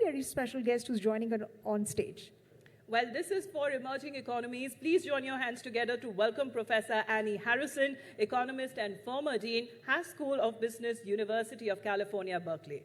very special guest who's joining us on stage. Well, this is for emerging economies. Please join your hands together to welcome Professor Annie Harrison, economist and former dean, Haas School of Business, University of California, Berkeley.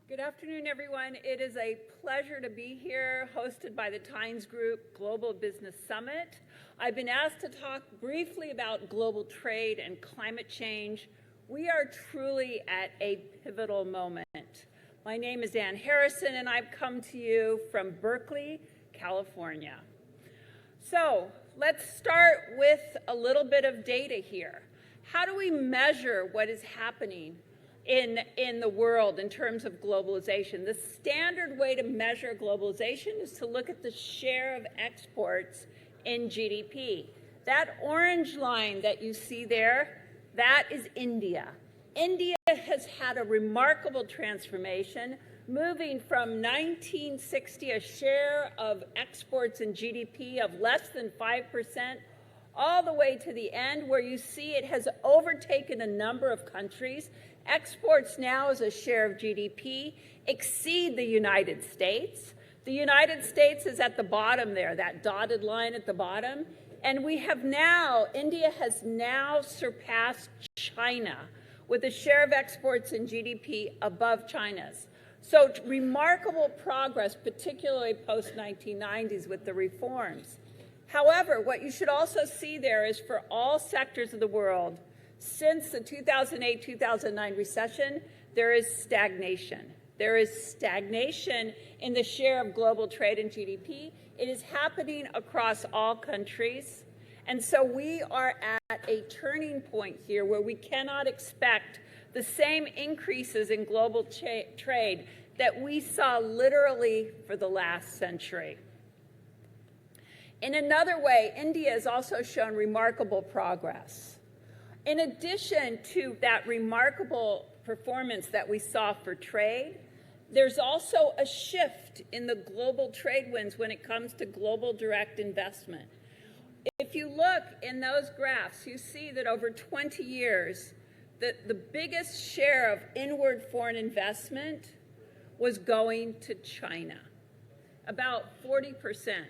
Good afternoon, everyone. It is a pleasure to be here, hosted by the Times Group Global Business Summit. I've been asked to talk briefly about global trade and climate change. We are truly at a pivotal moment. My name is Ann Harrison, and I've come to you from Berkeley, California. So let's start with a little bit of data here. How do we measure what is happening in the world in terms of globalization? The standard way to measure globalization is to look at the share of exports in GDP. That orange line that you see there, that is India. India has had a remarkable transformation, moving from 1960, a share of exports in GDP of less than 5%, all the way to the end where you see it has overtaken a number of countries. Exports now as a share of GDP exceed the United States. The United States is at the bottom there, that dotted line at the bottom. And we have now, India has now surpassed China with a share of exports in GDP above China's. So remarkable progress, particularly post-1990s with the reforms. However, what you should also see there is for all sectors of the world, since the 2008-2009 recession, there is stagnation. There is stagnation in the share of global trade and GDP. It is happening across all countries. And so we are at a turning point here where we cannot expect the same increases in global trade that we saw literally for the last century. In another way, India has also shown remarkable progress. In addition to that remarkable performance that we saw for trade, there's also a shift in the global trade winds when it comes to global direct investment. If you look in those graphs, you see that over 20 years, the biggest share of inward foreign investment was going to China, about 40%.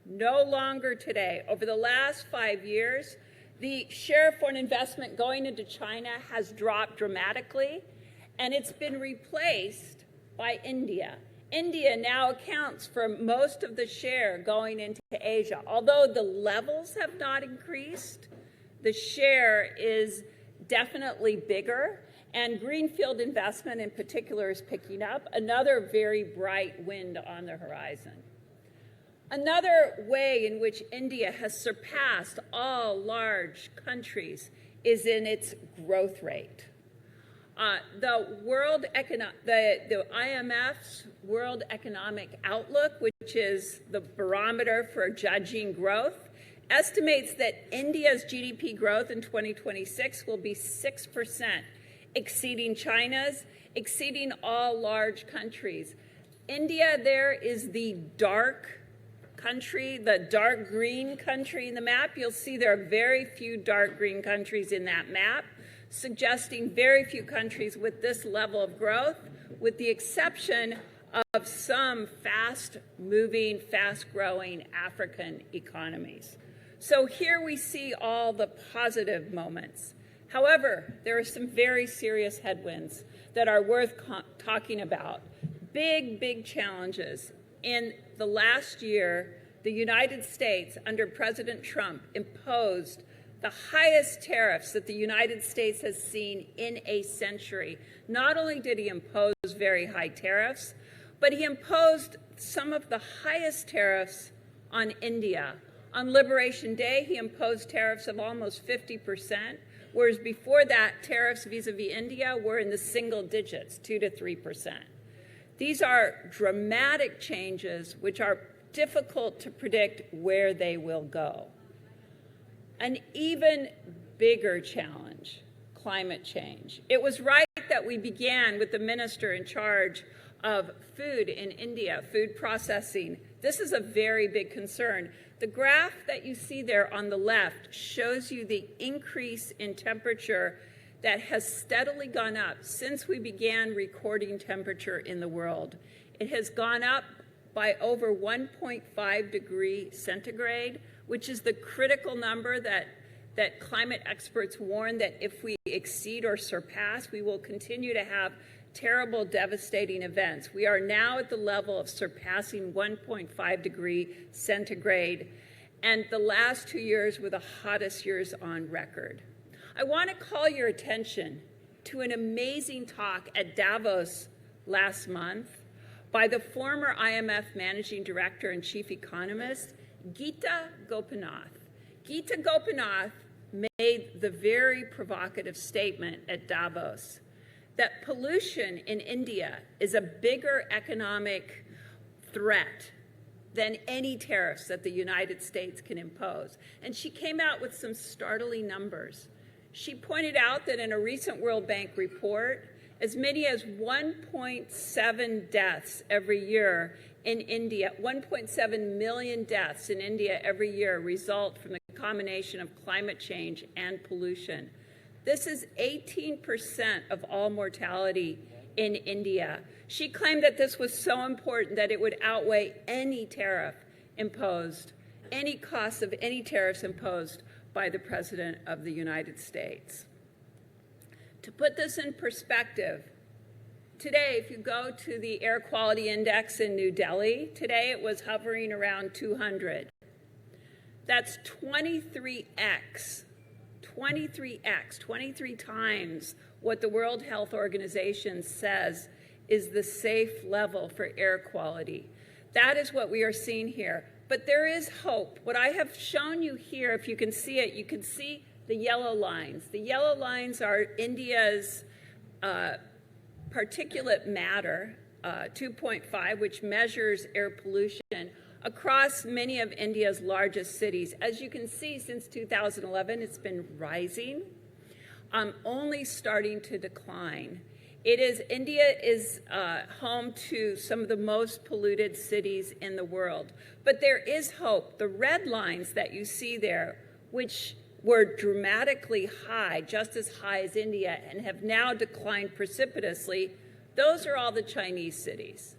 No longer today. Over the last 5 years, the share of foreign investment going into China has dropped dramatically, and it's been replaced by India. India now accounts for most of the share going into Asia. Although the levels have not increased, the share is definitely bigger, and greenfield investment in particular is picking up, another very bright wind on the horizon. Another way in which India has surpassed all large countries is in its growth rate. The IMF's World Economic Outlook, which is the barometer for judging growth, estimates that India's GDP growth in 2026 will be 6%, exceeding China's, exceeding all large countries. India there is the dark country, the dark green country in the map. You'll see there are very few dark green countries in that map, suggesting very few countries with this level of growth, with the exception of some fast-moving, fast-growing African economies. So here we see all the positive moments. However, there are some very serious headwinds that are worth talking about. Big challenges. In the last year, the United States, under President Trump, imposed the highest tariffs that the United States has seen in a century. Not only did he impose very high tariffs, but he imposed some of the highest tariffs on India. On Liberation Day, he imposed tariffs of almost 50%. whereas before that, tariffs vis-a-vis India were in the single digits, 2 to 3%. These are dramatic changes which are difficult to predict where they will go. An even bigger challenge, climate change. It was right that we began with the minister in charge of food in India, food processing. This is a very big concern. The graph that you see there on the left shows you the increase in temperature that has steadily gone up since we began recording temperature in the world. It has gone up by over 1.5 degrees centigrade, which is the critical number that climate experts warn that if we exceed or surpass, we will continue to have terrible, devastating events. We are now at the level of surpassing 1.5 degrees centigrade, and the last 2 years were the hottest years on record. I want to call your attention to an amazing talk at Davos last month by the former IMF Managing Director and Chief Economist, Geeta Gopinath. Geeta Gopinath made the very provocative statement at Davos that pollution in India is a bigger economic threat than any tariffs that the United States can impose. And she came out with some startling numbers. She pointed out that in a recent World Bank report, as many as 1.7 deaths every year in India, 1.7 million deaths in India every year result from the combination of climate change and pollution. This is 18% of all mortality in India. She claimed that this was so important that it would outweigh any tariff imposed, any cost of any tariffs imposed by the President of the United States. To put this in perspective, today, if you go to the air quality index in New Delhi, today it was hovering around 200. That's 23x, 23 times what the World Health Organization says is the safe level for air quality. That is what we are seeing here. But there is hope. What I have shown you here, if you can see it, you can see the yellow lines. The yellow lines are India's particulate matter, 2.5, which measures air pollution across many of India's largest cities. As you can see, since 2011, it's been rising, only starting to decline. India is home to some of the most polluted cities in the world. But there is hope. The red lines that you see there, which were dramatically high, just as high as India, and have now declined precipitously, those are all the Chinese cities.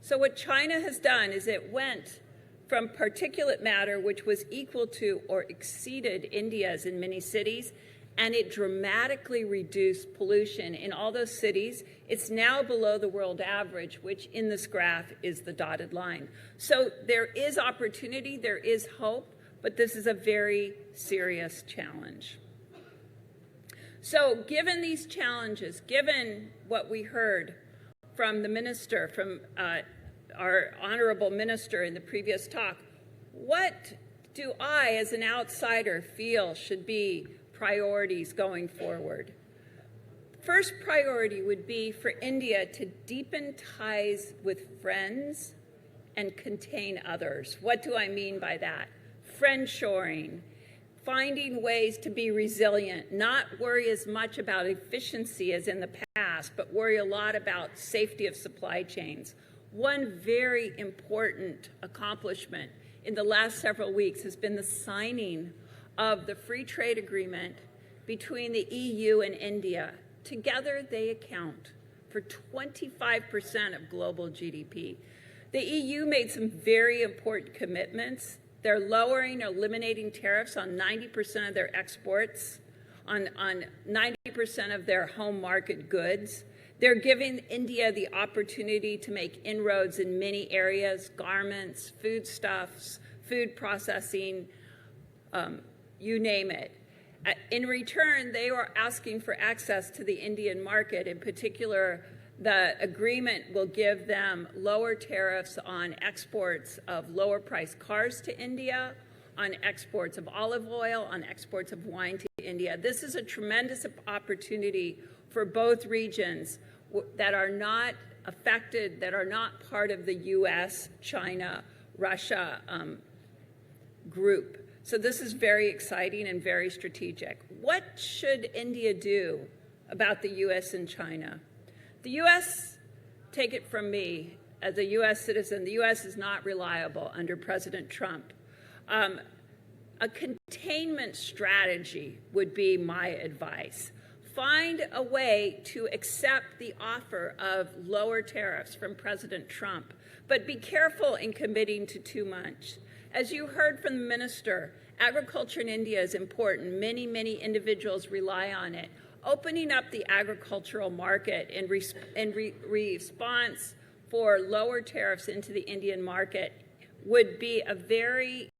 So what China has done is it went from particulate matter, which was equal to or exceeded India's in many cities, and it dramatically reduced pollution in all those cities. It's now below the world average, which in this graph is the dotted line. So there is opportunity, there is hope, but this is a very serious challenge. So given these challenges, given what we heard from the minister, from our honorable minister in the previous talk, what do I, as an outsider, feel should be priorities going forward? First priority would be for India to deepen ties with friends and contain others. What do I mean by that? Friendshoring, finding ways to be resilient, not worry as much about efficiency as in the past, but worry a lot about safety of supply chains. One very important accomplishment in the last several weeks has been the signing of the free trade agreement between the EU and India. Together, they account for 25% of global GDP. The EU made some very important commitments. They're lowering or eliminating tariffs on 90% of their exports, on 90% of their home market goods. They're giving India the opportunity to make inroads in many areas: garments, foodstuffs, food processing, you name it. In return, they are asking for access to the Indian market. In particular, the agreement will give them lower tariffs on exports of lower priced cars to India, on exports of olive oil, on exports of wine to India. This is a tremendous opportunity for both regions that are not affected, that are not part of the US, China, Russia group. So this is very exciting and very strategic. What should India do about the US and China? The US, take it from me, as a US citizen, the US is not reliable under President Trump. A containment strategy would be my advice. Find a way to accept the offer of lower tariffs from President Trump, but be careful in committing to too much. As you heard from the minister, agriculture in India is important. Many, many individuals rely on it. Opening up the agricultural market in response for lower tariffs into the Indian market would be a very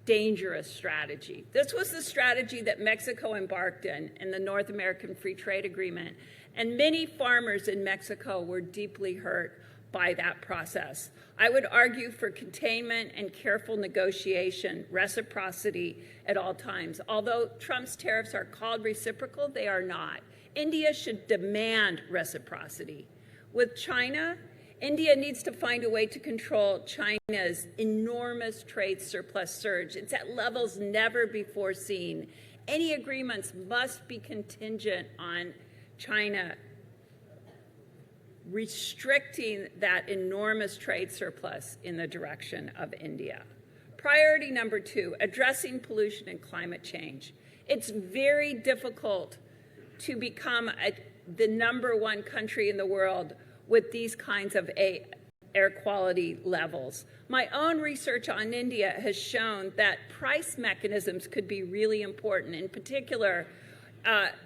dangerous strategy. This was the strategy that Mexico embarked in the North American Free Trade Agreement, and many farmers in Mexico were deeply hurt by that process. I would argue for containment and careful negotiation, reciprocity at all times. Although Trump's tariffs are called reciprocal, they are not. India should demand reciprocity. With China, India needs to find a way to control China's enormous trade surplus surge. It's at levels never before seen. Any agreements must be contingent on China restricting that enormous trade surplus in the direction of India. Priority number 2, addressing pollution and climate change. It's very difficult to become the #1 country in the world with these kinds of air quality levels. My own research on India has shown that price mechanisms could be really important. In particular,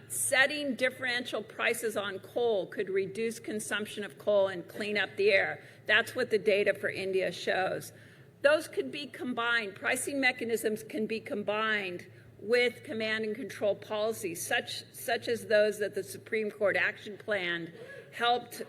setting differential prices on coal could reduce consumption of coal and clean up the air. That's what the data for India shows. Those could be combined. Pricing mechanisms can be combined with command and control policies, such as those that the Supreme Court Action Plan helped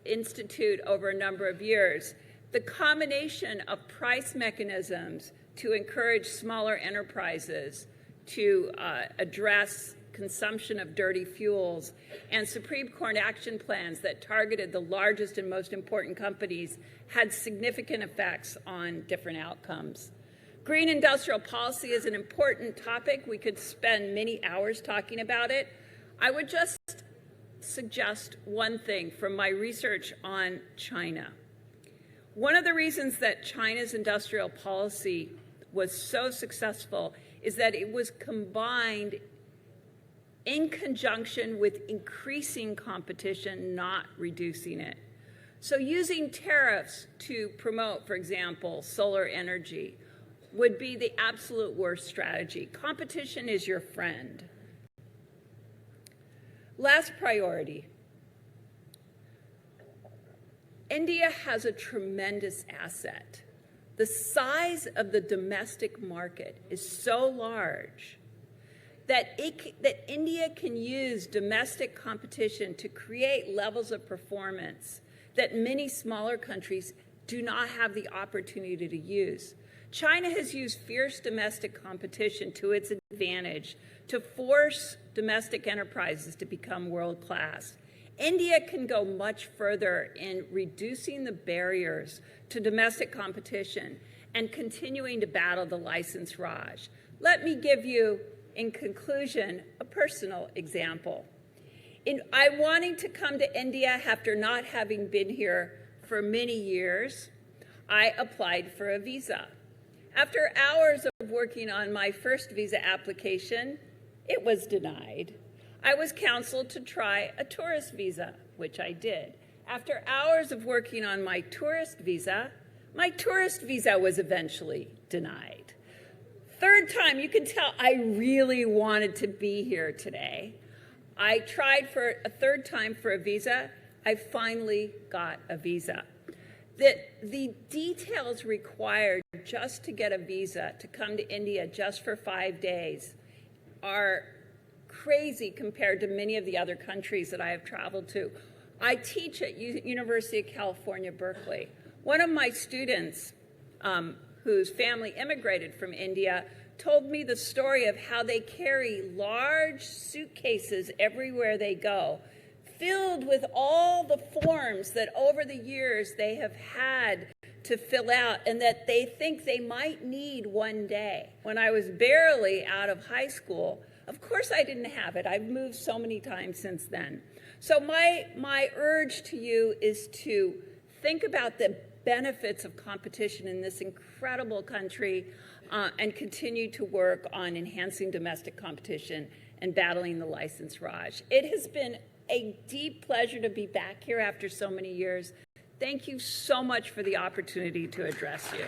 institute over a number of years. The combination of price mechanisms to encourage smaller enterprises to address consumption of dirty fuels and Supreme Court action plans that targeted the largest and most important companies had significant effects on different outcomes. Green industrial policy is an important topic. We could spend many hours talking about it. I would just suggest one thing from my research on China. One of the reasons that China's industrial policy was so successful is that it was combined in conjunction with increasing competition, not reducing it. So using tariffs to promote, for example, solar energy would be the absolute worst strategy. Competition is your friend. Last priority. India has a tremendous asset. The size of the domestic market is so large that India can use domestic competition to create levels of performance that many smaller countries do not have the opportunity to use. China has used fierce domestic competition to its advantage to force domestic enterprises to become world-class. India can go much further in reducing the barriers to domestic competition and continuing to battle the license raj. Let me give you, in conclusion, a personal example. I'm wanting to come to India after not having been here for many years. I applied for a visa. After hours of working on my first visa application, it was denied. I was counseled to try a tourist visa, which I did. After hours of working on my tourist visa was eventually denied. Third time, you can tell I really wanted to be here today. I tried for a third time for a visa. I finally got a visa. The details required just to get a visa to come to India just for 5 days are crazy compared to many of the other countries that I have traveled to. I teach at University of California, Berkeley. One of my students whose family immigrated from India told me the story of how they carry large suitcases everywhere they go, filled with all the forms that over the years they have had to fill out and that they think they might need one day. When I was barely out of high school, of course I didn't have it. I've moved so many times since then. So my urge to you is to think about the benefits of competition in this incredible country and continue to work on enhancing domestic competition and battling the license raj. It has been a deep pleasure to be back here after so many years. Thank you so much for the opportunity to address you.